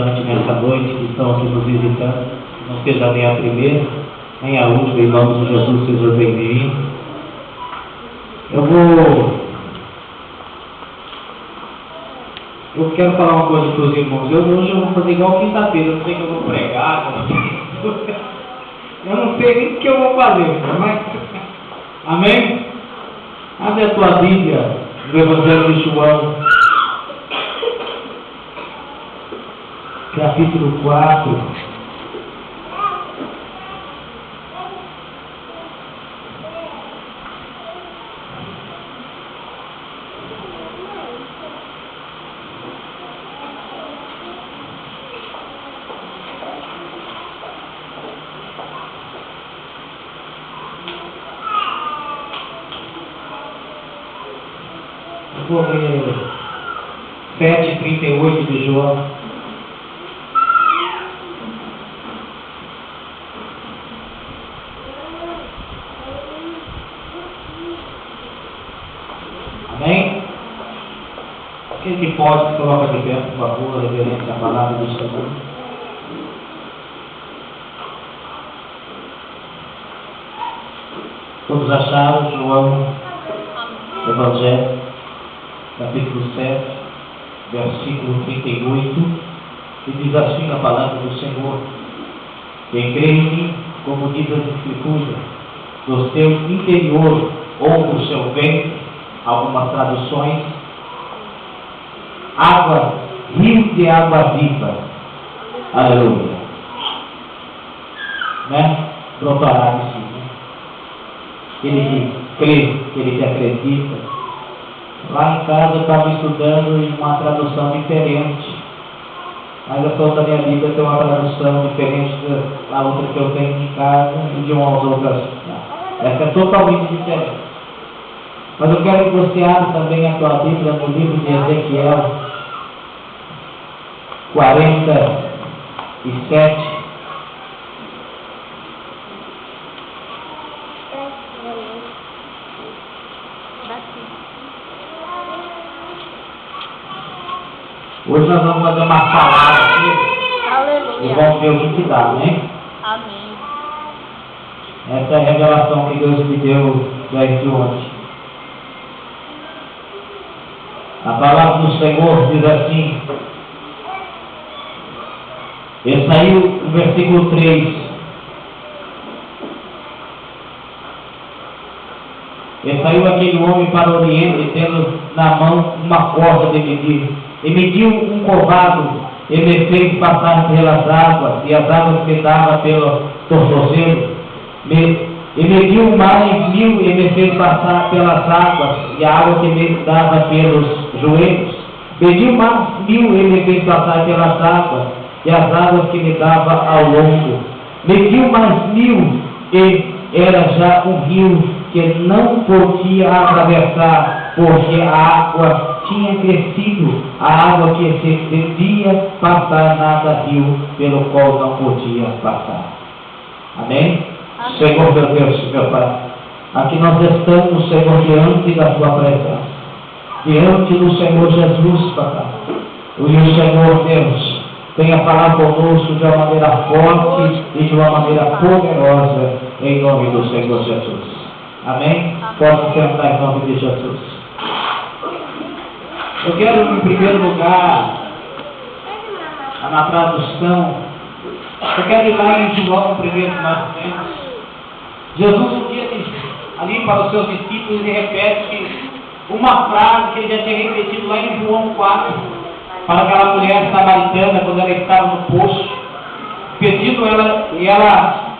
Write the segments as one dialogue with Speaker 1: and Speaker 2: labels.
Speaker 1: Nessa noite que estão aqui nos visitando, não seja nem a primeira, nem a última, em nome de Jesus, seja bem-vindo. Eu quero falar uma coisa para os irmãos. Hoje eu vou fazer igual quinta-feira, eu não sei que eu vou pregar, eu não sei nem o que eu vou fazer, mas... Amém? Abre a tua Bíblia do Evangelho de João, capítulo 4. Vou ler 7:38 de João. Amém? Quem que pode, coloca de pé, por favor, reverência à palavra do Senhor. Todos acharam João, Evangelho, capítulo 7, versículo 38, que diz assim a palavra do Senhor: quem crê em mim, como diz as Escrituras, do seu interior ou do seu ventre, algumas traduções, rios de água viva. Aleluia. Né? Brotará de si. Né? Ele que crê, ele que acredita. Lá em casa eu estava estudando em uma tradução diferente. Mas a outra minha Bíblia tem uma tradução diferente da outra que eu tenho em casa e de umas outras. Essa é totalmente diferente. Mas eu quero que você abra também a tua Bíblia no livro de Ezequiel 47. Hoje nós vamos fazer uma palavra aqui. Aleluia. E vamos ver o que dá, né?
Speaker 2: Amém.
Speaker 1: Essa é a revelação que Deus me deu desde ontem. A palavra do Senhor diz assim. Esse aí o versículo 3. E saiu aquele homem para o Oriente, tendo na mão uma corda de medir. E mediu um covado, e me fez passar pelas águas, e as águas que dava pelo tornozelo. E mediu mais 1000, e me fez passar pelas águas, e a água que me dava pelos joelhos. Mediu mais 1000, e me fez passar pelas águas, e as águas que me dava ao longo. Mediu mais 1000, e era já um rio que não podia atravessar, porque a água tinha crescido, a água que se devia passar nada rio, pelo qual não podia passar. Amém? Amém. Senhor meu Deus, meu Pai, aqui nós estamos, Senhor, diante da Tua presença, diante do Senhor Jesus, Pai. E o Senhor Deus venha falar conosco de uma maneira forte e de uma maneira poderosa, em nome do Senhor Jesus. Amém? Pode sentar em nome de Jesus. Eu quero, em primeiro lugar, na tradução, eu quero ir lá em João, primeiro que nós temos. Jesus um dia disse, ali para os seus discípulos, ele repete uma frase que ele já tinha repetido lá em João 4, para aquela mulher samaritana, quando ela estava no poço, pedindo ela, e ela,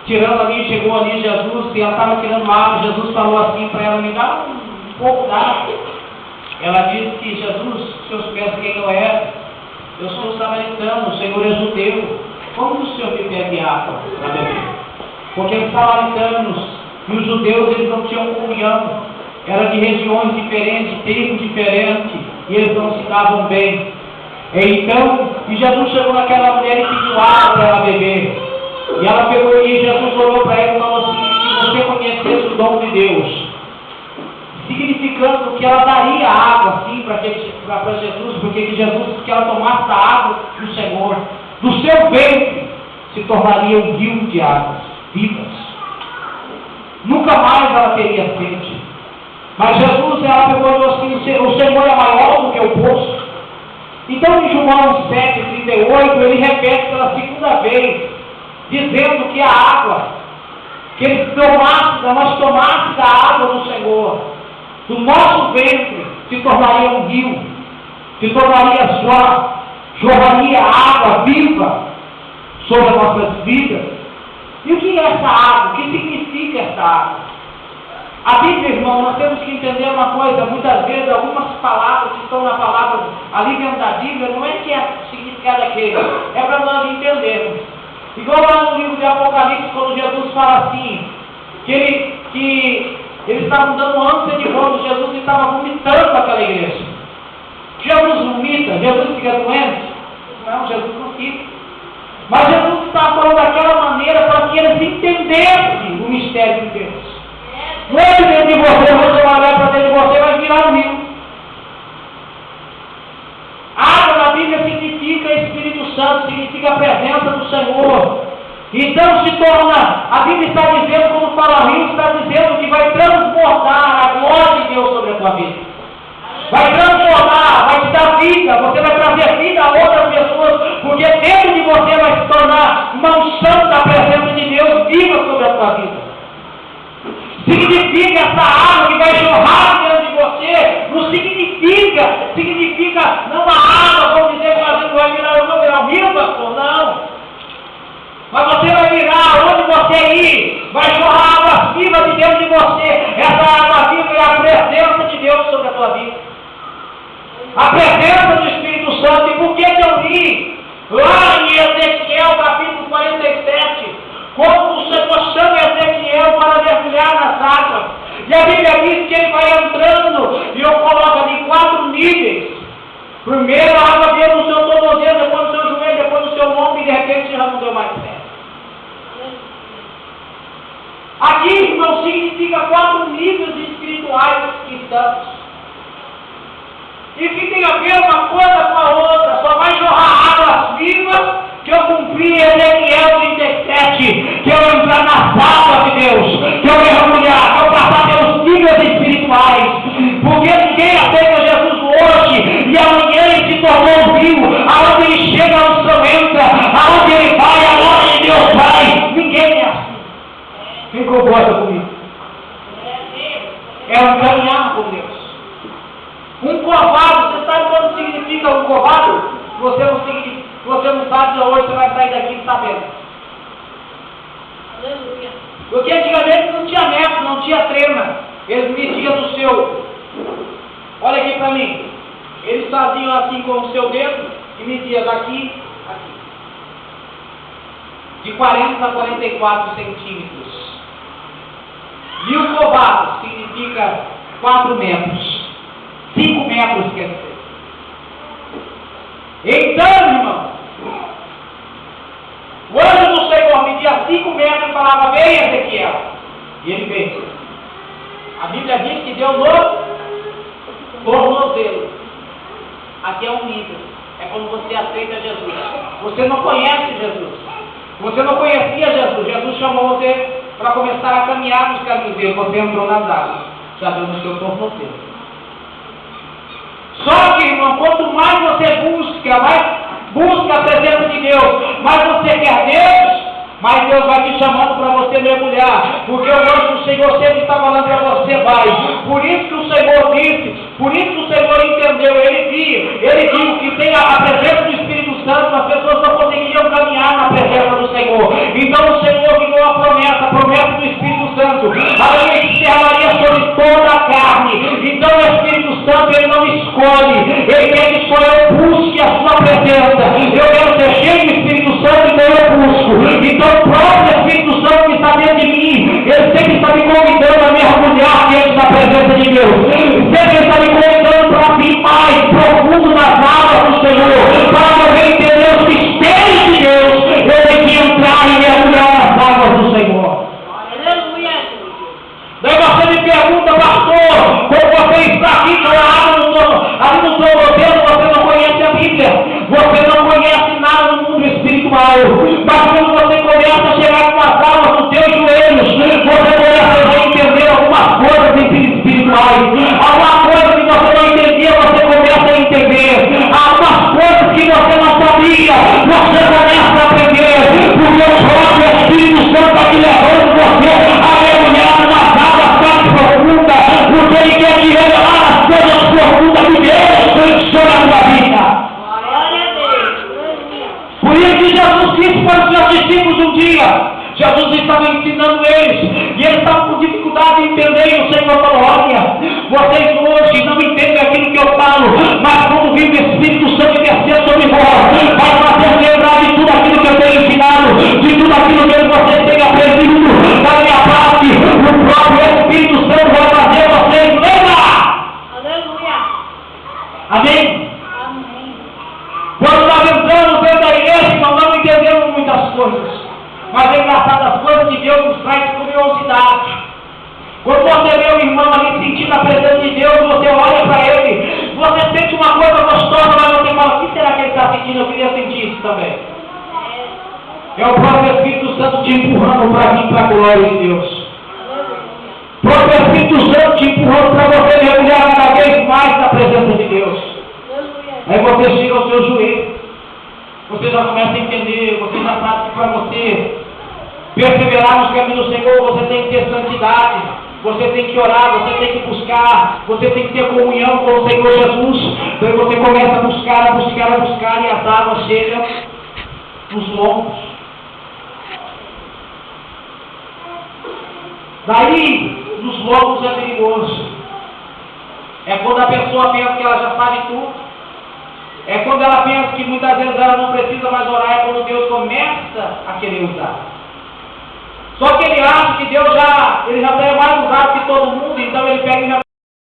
Speaker 1: tirando ali, chegou ali Jesus, e ela estava tirando água. Jesus falou assim para ela: me dá um pouco d'água. Ela disse que Jesus, se eu soubesse quem eu era, eu sou samaritano, o Senhor é judeu, como o Senhor me pede água para beber? Porque os samaritanos e os judeus, eles não tinham comunhão, eram de regiões diferentes, tribos diferentes, e eles não se davam bem. Então, e Jesus chegou naquela mulher e pediu água para ela beber. E ela pegou, e Jesus olhou para ela e falou assim: se você conhecesse o dom de Deus, significando que ela daria água assim para Jesus, porque ela tomasse da água do Senhor, do seu ventre se tornaria um rio de águas vivas. Nunca mais ela teria sede. Mas Jesus, ela pegou assim, o Senhor é maior do que o poço. Então em João 7,38, ele repete pela segunda vez, dizendo que a água, que nós tomássemos da água do Senhor, do nosso ventre, se tornaria um rio, se tornaria jorraria água viva sobre as nossas vidas. E o que é essa água? O que significa essa água? A Bíblia, irmão, nós temos que entender uma coisa. Muitas vezes, algumas palavras que estão na palavra ali dentro da Bíblia, não é que é o significado aquele, é para nós entendermos. Igual lá no livro de Apocalipse, quando Jesus fala assim, que eles estavam dando ânsia de vômito, Jesus estava vomitando aquela igreja. Jesus vomita, Jesus fica doente? Não, Jesus não fica. Mas Jesus estava falando daquela maneira para que eles entendessem o mistério de Deus. Não é dentro de você vai olhar para dentro de você e vai virar um rio. Água na Bíblia significa Espírito Santo, significa a presença do Senhor. Então se torna, a Bíblia está dizendo, quando fala rio, está dizendo que vai transbordar a glória de Deus sobre a tua vida. Vai transformar, vai te dar vida, você vai trazer vida a outras pessoas, porque dentro de você vai se tornar uma unção da presença de Deus viva sobre a tua vida. Significa essa água que vai jorrar dentro de você, não significa não a água, vamos dizer que você vai virar um rio, pastor, não. Mas você vai virar onde você ir, vai jorrar água viva de dentro de você. Essa água viva é a presença de Deus sobre a tua vida. A presença do Espírito Santo. E por que eu li lá em Ezequiel capítulo 47, quando o Senhor chama Ezequiel para mergulhar nas águas, e a Bíblia diz que ele vai entrando, e eu coloco ali 4 níveis. Primeiro a água veio no seu tornozelo, depois no seu joelho, depois no seu ombro, e de repente já não deu mais certo. Aqui, irmão, significa 4 níveis espirituais que estamos. E que tem a ver uma coisa com a outra, só vai jorrar águas vivas que eu cumpri Ezequiel 37, que eu entrar nas águas de Deus, que eu mergulhar, que eu passar pelos níveis espirituais, porque ninguém aceita Jesus hoje, e amanhã ele se tornou rio, aonde ele chega a unção entra, aonde ele vai, aonde Deus vai, ninguém é assim. Quem concorda comigo? É um caminhar com Deus. Um covado, você sabe quando significa um covado? Você não sabe, hoje você vai sair daqui sabendo. Aleluia. Porque antigamente não tinha metro, não tinha trema. Eles mediam no seu. Olha aqui para mim. Eles faziam assim com o seu dedo e mediam daqui a aqui. De 40 a 44 centímetros. E o covado significa 4 metros. 5 metros, quer dizer. Então, irmão, o anjo do Senhor media 5 metros e falava: vem, Ezequiel. E ele veio. A Bíblia diz que deu no tornozelo. Aqui é um nível. É quando você aceita Jesus. Você não conhece Jesus. Você não conhecia Jesus. Jesus chamou você para começar a caminhar nos caminhos dele. Você entrou nas águas. Já deu no seu tornozelo. Só que, irmão, quanto mais você busca a presença de Deus, mais você quer Deus, mais Deus vai te chamando para você mergulhar, porque o anjo do Senhor sempre está falando para você, vai. Por isso que o Senhor disse, por isso que o Senhor entendeu, ele viu que tem a presença do Espírito Santo, as pessoas não conseguiriam caminhar na presença do Senhor. Então o Senhor deu a promessa do Espírito Santo, a lei se derramaria sobre toda a carne. Então o Espírito Santo, ele não escolhe, ele quer que só eu busque a sua presença. Eu quero ser cheio do Espírito Santo, então eu busco. Então o próprio Espírito Santo que está dentro de mim, ele sempre está me convidando a mergulhar diante da presença de Deus. Sempre está me convidando para vir mais profundo nas águas do Senhor, para eu entender os mistérios de Deus. Eu tenho que entrar e mergulhar nas águas do Senhor. Aleluia! Daí você me pergunta, pastor, você começa a aprender, porque o próprio Espírito Santo está te levando você a mergulhar numa água tão profunda, porque ele quer te revelar as coisas profundas de Deus sobre a tua vida. Por isso que Jesus disse para os seus discípulos um dia, Jesus estava ensinando eles, e eles estavam com dificuldade de entender, e o Senhor falou: olha, vocês hoje não entendem aquilo que eu falo, mas quando vir o Espírito Santo descer sobre vós, vai fazer lembrar de tudo aquilo que eu tenho ensinado, de tudo aquilo que vocês têm aprendido da minha parte. O próprio Espírito Santo vai fazer vocês lembrar.
Speaker 2: Aleluia.
Speaker 1: Amém?
Speaker 2: Amém.
Speaker 1: Quando nós entramos dentro da igreja, nós não entendemos muitas coisas, mas é engraçado, as coisas de Deus nos traz curiosidade. Quando você vê o irmão ali sentindo a presença de Deus, você olha para ele, você sente uma coisa gostosa, mas você fala: o que será que ele está sentindo? Eu queria sentir isso também. É o próprio Espírito Santo te empurrando para vir para a glória de Deus. O próprio Espírito Santo te empurrando para você mergulhar cada vez mais na presença de Deus. Aí você chega ao seu joelho, você já começa a entender, você já sabe que para você perseverar nos caminhos do Senhor, você tem que ter santidade, você tem que orar, você tem que buscar, você tem que ter comunhão com o Senhor Jesus. Então você começa a buscar, e as águas chegam nos lombos. Daí, nos lombos é perigoso. É quando a pessoa pensa que ela já sabe tudo. É quando ela pensa que muitas vezes ela não precisa mais orar, é quando Deus começa a querer usar. Só que ele acha que Deus já é mais usado que todo mundo, então ele pega e já